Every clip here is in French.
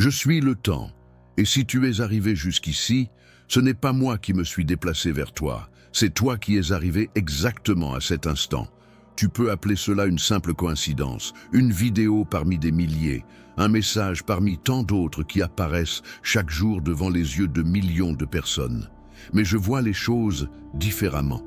Je suis le temps, et si tu es arrivé jusqu'ici, ce n'est pas moi qui me suis déplacé vers toi, c'est toi qui es arrivé exactement à cet instant. Tu peux appeler cela une simple coïncidence, une vidéo parmi des milliers, un message parmi tant d'autres qui apparaissent chaque jour devant les yeux de millions de personnes. Mais je vois les choses différemment,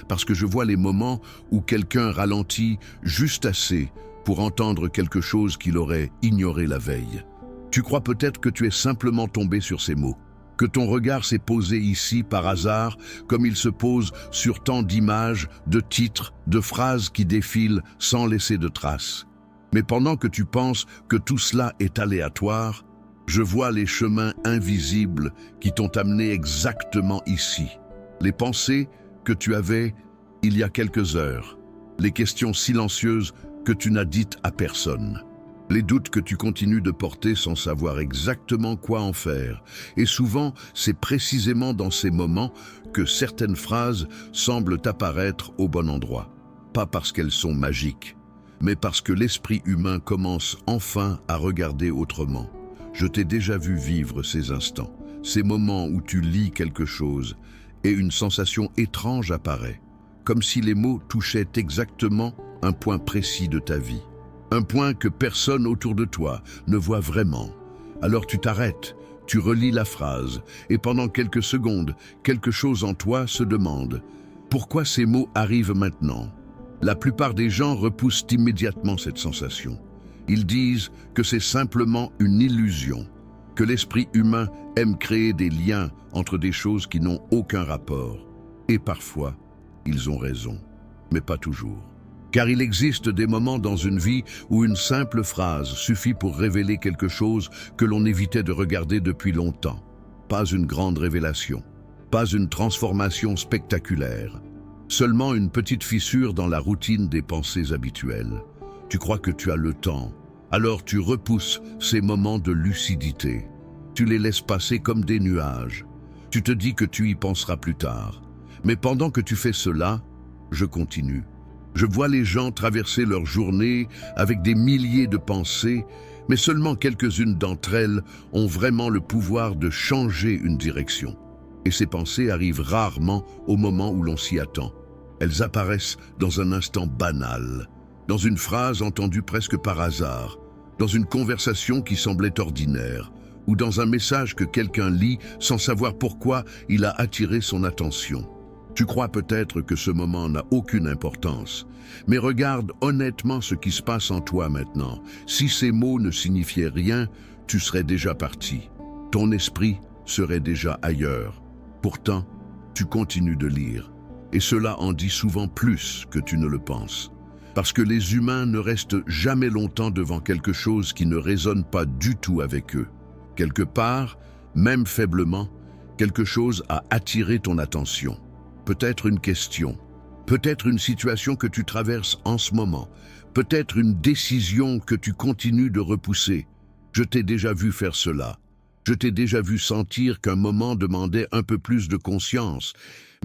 parce que je vois les moments où quelqu'un ralentit juste assez pour entendre quelque chose qu'il aurait ignoré la veille. Tu crois peut-être que tu es simplement tombé sur ces mots, que ton regard s'est posé ici par hasard, comme il se pose sur tant d'images, de titres, de phrases qui défilent sans laisser de traces. Mais pendant que tu penses que tout cela est aléatoire, je vois les chemins invisibles qui t'ont amené exactement ici. Les pensées que tu avais il y a quelques heures, les questions silencieuses que tu n'as dites à personne. Les doutes que tu continues de porter sans savoir exactement quoi en faire. Et souvent, c'est précisément dans ces moments que certaines phrases semblent apparaître au bon endroit. Pas parce qu'elles sont magiques, mais parce que l'esprit humain commence enfin à regarder autrement. Je t'ai déjà vu vivre ces instants, ces moments où tu lis quelque chose et une sensation étrange apparaît, comme si les mots touchaient exactement un point précis de ta vie. Un point que personne autour de toi ne voit vraiment. Alors tu t'arrêtes, tu relis la phrase, et pendant quelques secondes, quelque chose en toi se demande « Pourquoi ces mots arrivent maintenant ?» La plupart des gens repoussent immédiatement cette sensation. Ils disent que c'est simplement une illusion, que l'esprit humain aime créer des liens entre des choses qui n'ont aucun rapport. Et parfois, ils ont raison, mais pas toujours. Car il existe des moments dans une vie où une simple phrase suffit pour révéler quelque chose que l'on évitait de regarder depuis longtemps. Pas une grande révélation, pas une transformation spectaculaire, seulement une petite fissure dans la routine des pensées habituelles. Tu crois que tu as le temps, alors tu repousses ces moments de lucidité. Tu les laisses passer comme des nuages. Tu te dis que tu y penseras plus tard. Mais pendant que tu fais cela, je continue. Je vois les gens traverser leur journée avec des milliers de pensées, mais seulement quelques-unes d'entre elles ont vraiment le pouvoir de changer une direction. Et ces pensées arrivent rarement au moment où l'on s'y attend. Elles apparaissent dans un instant banal, dans une phrase entendue presque par hasard, dans une conversation qui semblait ordinaire, ou dans un message que quelqu'un lit sans savoir pourquoi il a attiré son attention. Tu crois peut-être que ce moment n'a aucune importance, mais regarde honnêtement ce qui se passe en toi maintenant. Si ces mots ne signifiaient rien, tu serais déjà parti. Ton esprit serait déjà ailleurs. Pourtant, tu continues de lire, et cela en dit souvent plus que tu ne le penses. Parce que les humains ne restent jamais longtemps devant quelque chose qui ne résonne pas du tout avec eux. Quelque part, même faiblement, quelque chose a attiré ton attention. Peut-être une question, peut-être une situation que tu traverses en ce moment, peut-être une décision que tu continues de repousser. Je t'ai déjà vu faire cela. Je t'ai déjà vu sentir qu'un moment demandait un peu plus de conscience,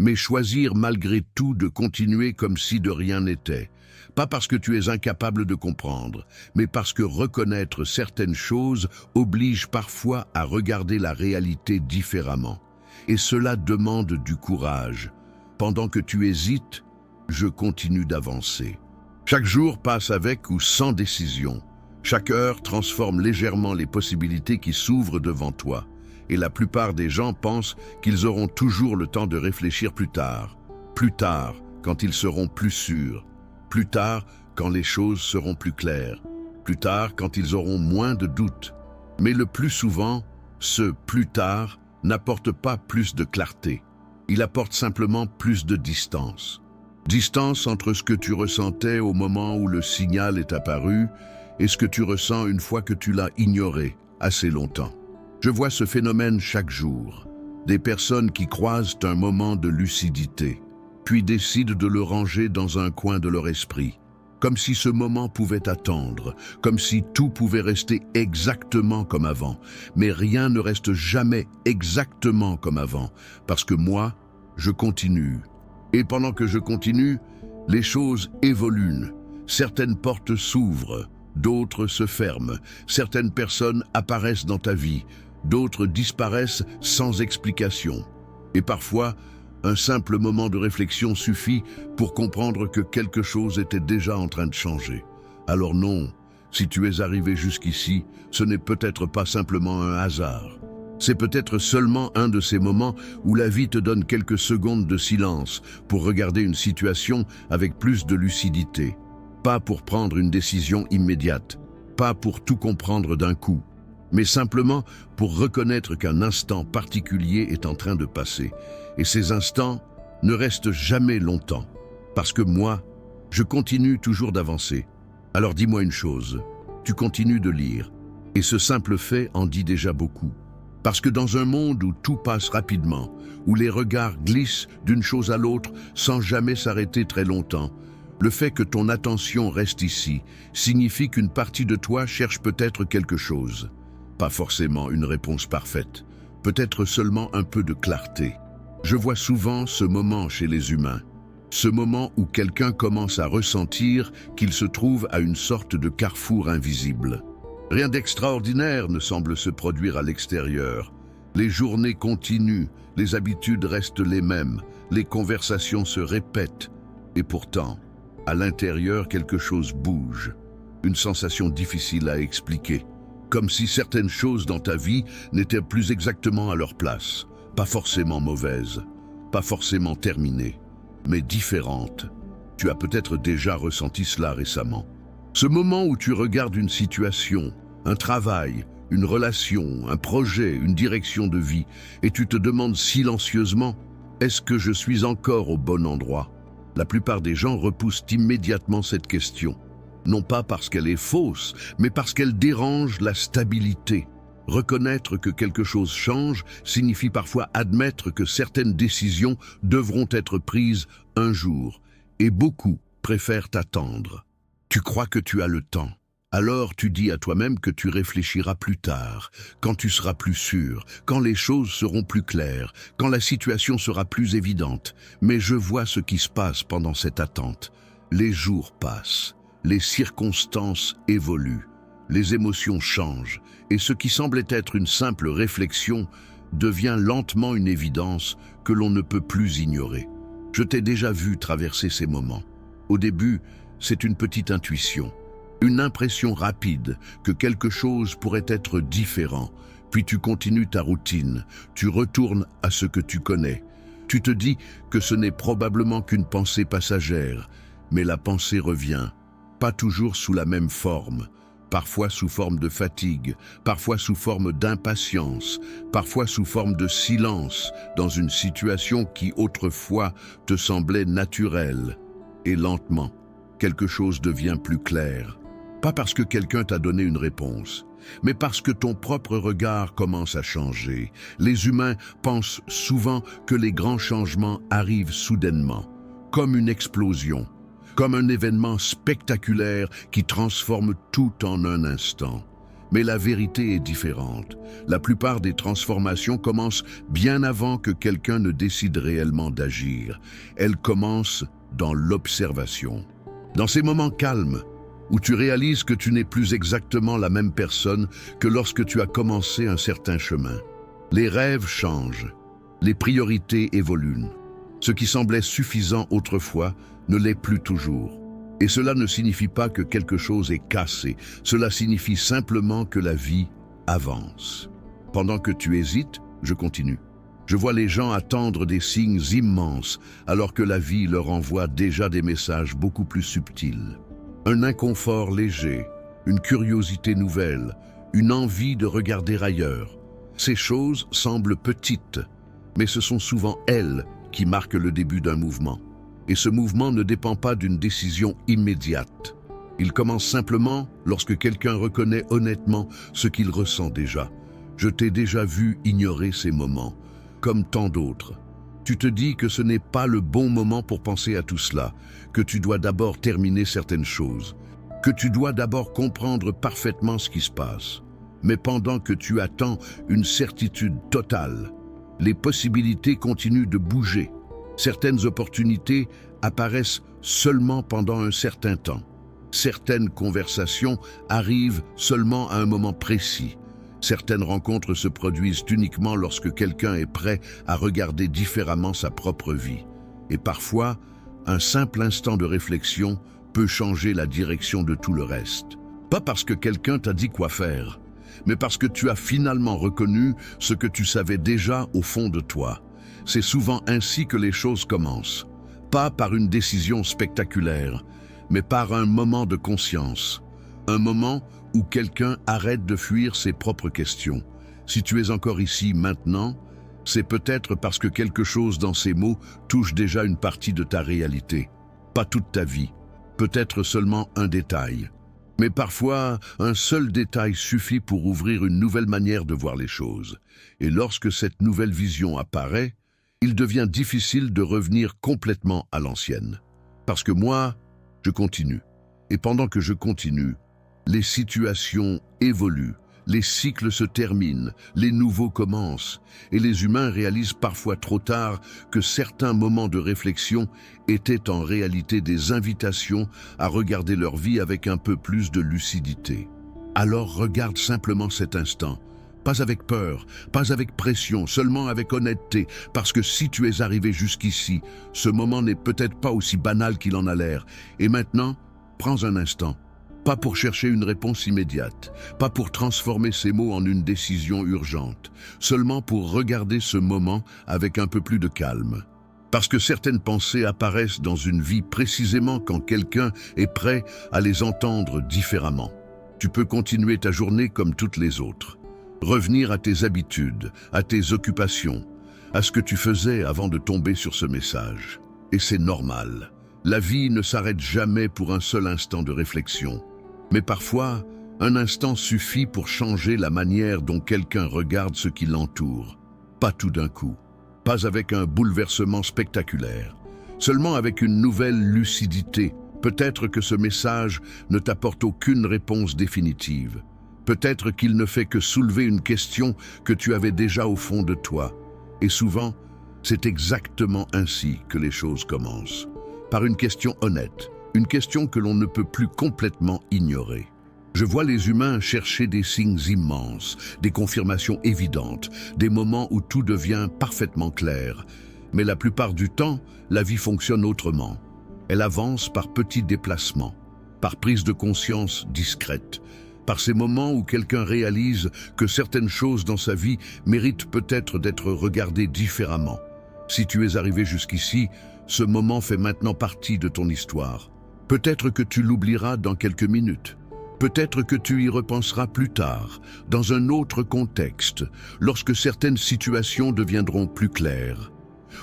mais choisir malgré tout de continuer comme si de rien n'était. Pas parce que tu es incapable de comprendre, mais parce que reconnaître certaines choses oblige parfois à regarder la réalité différemment. Et cela demande du courage. Pendant que tu hésites, je continue d'avancer. Chaque jour passe avec ou sans décision. Chaque heure transforme légèrement les possibilités qui s'ouvrent devant toi. Et la plupart des gens pensent qu'ils auront toujours le temps de réfléchir plus tard. Plus tard, quand ils seront plus sûrs. Plus tard, quand les choses seront plus claires. Plus tard, quand ils auront moins de doutes. Mais le plus souvent, ce « plus tard » n'apporte pas plus de clarté. Il apporte simplement plus de distance. Distance entre ce que tu ressentais au moment où le signal est apparu et ce que tu ressens une fois que tu l'as ignoré assez longtemps. Je vois ce phénomène chaque jour. Des personnes qui croisent un moment de lucidité, puis décident de le ranger dans un coin de leur esprit, comme si ce moment pouvait attendre, comme si tout pouvait rester exactement comme avant. Mais rien ne reste jamais exactement comme avant, parce que moi, je continue. Et pendant que je continue, les choses évoluent. Certaines portes s'ouvrent, d'autres se ferment, certaines personnes apparaissent dans ta vie, d'autres disparaissent sans explication. Et parfois, un simple moment de réflexion suffit pour comprendre que quelque chose était déjà en train de changer. Alors non, si tu es arrivé jusqu'ici, ce n'est peut-être pas simplement un hasard. C'est peut-être seulement un de ces moments où la vie te donne quelques secondes de silence pour regarder une situation avec plus de lucidité. Pas pour prendre une décision immédiate, pas pour tout comprendre d'un coup, mais simplement pour reconnaître qu'un instant particulier est en train de passer. Et ces instants ne restent jamais longtemps, parce que moi, je continue toujours d'avancer. Alors dis-moi une chose, tu continues de lire, et ce simple fait en dit déjà beaucoup. Parce que dans un monde où tout passe rapidement, où les regards glissent d'une chose à l'autre sans jamais s'arrêter très longtemps, le fait que ton attention reste ici signifie qu'une partie de toi cherche peut-être quelque chose. Pas forcément une réponse parfaite, peut-être seulement un peu de clarté. Je vois souvent ce moment chez les humains, ce moment où quelqu'un commence à ressentir qu'il se trouve à une sorte de carrefour invisible. Rien d'extraordinaire ne semble se produire à l'extérieur. Les journées continuent, les habitudes restent les mêmes, les conversations se répètent. Et pourtant, à l'intérieur, quelque chose bouge. Une sensation difficile à expliquer. Comme si certaines choses dans ta vie n'étaient plus exactement à leur place. Pas forcément mauvaises, pas forcément terminées, mais différentes. Tu as peut-être déjà ressenti cela récemment. Ce moment où tu regardes une situation, un travail, une relation, un projet, une direction de vie, et tu te demandes silencieusement, est-ce que je suis encore au bon endroit? La plupart des gens repoussent immédiatement cette question. Non pas parce qu'elle est fausse, mais parce qu'elle dérange la stabilité. Reconnaître que quelque chose change signifie parfois admettre que certaines décisions devront être prises un jour, et beaucoup préfèrent attendre. Tu crois que tu as le temps. Alors tu dis à toi-même que tu réfléchiras plus tard, quand tu seras plus sûr, quand les choses seront plus claires, quand la situation sera plus évidente. Mais je vois ce qui se passe pendant cette attente. Les jours passent, les circonstances évoluent, les émotions changent, et ce qui semblait être une simple réflexion devient lentement une évidence que l'on ne peut plus ignorer. Je t'ai déjà vu traverser ces moments. Au début, c'est une petite intuition, une impression rapide que quelque chose pourrait être différent. Puis tu continues ta routine, tu retournes à ce que tu connais. Tu te dis que ce n'est probablement qu'une pensée passagère, mais la pensée revient, pas toujours sous la même forme, parfois sous forme de fatigue, parfois sous forme d'impatience, parfois sous forme de silence, dans une situation qui autrefois te semblait naturelle. Et lentement, quelque chose devient plus clair. Pas parce que quelqu'un t'a donné une réponse, mais parce que ton propre regard commence à changer. Les humains pensent souvent que les grands changements arrivent soudainement, comme une explosion, comme un événement spectaculaire qui transforme tout en un instant. Mais la vérité est différente. La plupart des transformations commencent bien avant que quelqu'un ne décide réellement d'agir. Elles commencent dans l'observation. Dans ces moments calmes, où tu réalises que tu n'es plus exactement la même personne que lorsque tu as commencé un certain chemin. Les rêves changent, les priorités évoluent. Ce qui semblait suffisant autrefois ne l'est plus toujours. Et cela ne signifie pas que quelque chose est cassé, cela signifie simplement que la vie avance. Pendant que tu hésites, je continue. Je vois les gens attendre des signes immenses, alors que la vie leur envoie déjà des messages beaucoup plus subtils. Un inconfort léger, une curiosité nouvelle, une envie de regarder ailleurs. Ces choses semblent petites, mais ce sont souvent elles qui marquent le début d'un mouvement. Et ce mouvement ne dépend pas d'une décision immédiate. Il commence simplement lorsque quelqu'un reconnaît honnêtement ce qu'il ressent déjà. Je t'ai déjà vu ignorer ces moments, comme tant d'autres. Tu te dis que ce n'est pas le bon moment pour penser à tout cela, que tu dois d'abord terminer certaines choses, que tu dois d'abord comprendre parfaitement ce qui se passe. Mais pendant que tu attends une certitude totale, les possibilités continuent de bouger. Certaines opportunités apparaissent seulement pendant un certain temps. Certaines conversations arrivent seulement à un moment précis. Certaines rencontres se produisent uniquement lorsque quelqu'un est prêt à regarder différemment sa propre vie. Et parfois, un simple instant de réflexion peut changer la direction de tout le reste. Pas parce que quelqu'un t'a dit quoi faire, mais parce que tu as finalement reconnu ce que tu savais déjà au fond de toi. C'est souvent ainsi que les choses commencent. Pas par une décision spectaculaire, mais par un moment de conscience. Un moment où quelqu'un arrête de fuir ses propres questions. Si tu es encore ici maintenant, c'est peut-être parce que quelque chose dans ces mots touche déjà une partie de ta réalité. Pas toute ta vie, peut-être seulement un détail. Mais parfois, un seul détail suffit pour ouvrir une nouvelle manière de voir les choses. Et lorsque cette nouvelle vision apparaît, il devient difficile de revenir complètement à l'ancienne. Parce que moi, je continue. Et pendant que je continue, les situations évoluent, les cycles se terminent, les nouveaux commencent, et les humains réalisent parfois trop tard que certains moments de réflexion étaient en réalité des invitations à regarder leur vie avec un peu plus de lucidité. Alors regarde simplement cet instant, pas avec peur, pas avec pression, seulement avec honnêteté, parce que si tu es arrivé jusqu'ici, ce moment n'est peut-être pas aussi banal qu'il en a l'air. Et maintenant, prends un instant. Pas pour chercher une réponse immédiate, pas pour transformer ces mots en une décision urgente, seulement pour regarder ce moment avec un peu plus de calme. Parce que certaines pensées apparaissent dans une vie précisément quand quelqu'un est prêt à les entendre différemment. Tu peux continuer ta journée comme toutes les autres. Revenir à tes habitudes, à tes occupations, à ce que tu faisais avant de tomber sur ce message. Et c'est normal. La vie ne s'arrête jamais pour un seul instant de réflexion. Mais parfois, un instant suffit pour changer la manière dont quelqu'un regarde ce qui l'entoure. Pas tout d'un coup, pas avec un bouleversement spectaculaire, seulement avec une nouvelle lucidité. Peut-être que ce message ne t'apporte aucune réponse définitive. Peut-être qu'il ne fait que soulever une question que tu avais déjà au fond de toi. Et souvent, c'est exactement ainsi que les choses commencent. Par une question honnête. Une question que l'on ne peut plus complètement ignorer. Je vois les humains chercher des signes immenses, des confirmations évidentes, des moments où tout devient parfaitement clair. Mais la plupart du temps, la vie fonctionne autrement. Elle avance par petits déplacements, par prise de conscience discrète, par ces moments où quelqu'un réalise que certaines choses dans sa vie méritent peut-être d'être regardées différemment. Si tu es arrivé jusqu'ici, ce moment fait maintenant partie de ton histoire. Peut-être que tu l'oublieras dans quelques minutes. Peut-être que tu y repenseras plus tard, dans un autre contexte, lorsque certaines situations deviendront plus claires.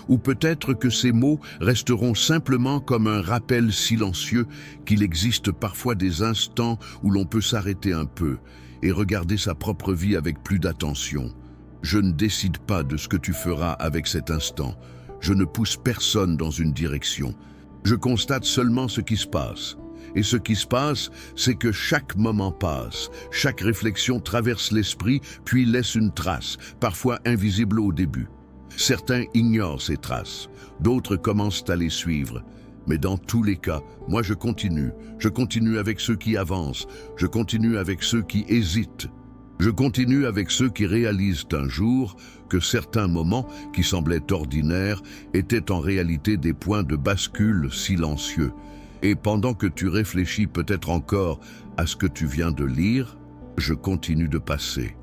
Ou peut-être que ces mots resteront simplement comme un rappel silencieux qu'il existe parfois des instants où l'on peut s'arrêter un peu et regarder sa propre vie avec plus d'attention. Je ne décide pas de ce que tu feras avec cet instant. Je ne pousse personne dans une direction. Je constate seulement ce qui se passe. Et ce qui se passe, c'est que chaque moment passe, chaque réflexion traverse l'esprit, puis laisse une trace, parfois invisible au début. Certains ignorent ces traces, d'autres commencent à les suivre. Mais dans tous les cas, moi je continue avec ceux qui avancent, je continue avec ceux qui hésitent. Je continue avec ceux qui réalisent un jour que certains moments qui semblaient ordinaires étaient en réalité des points de bascule silencieux. Et pendant que tu réfléchis peut-être encore à ce que tu viens de lire, je continue de passer.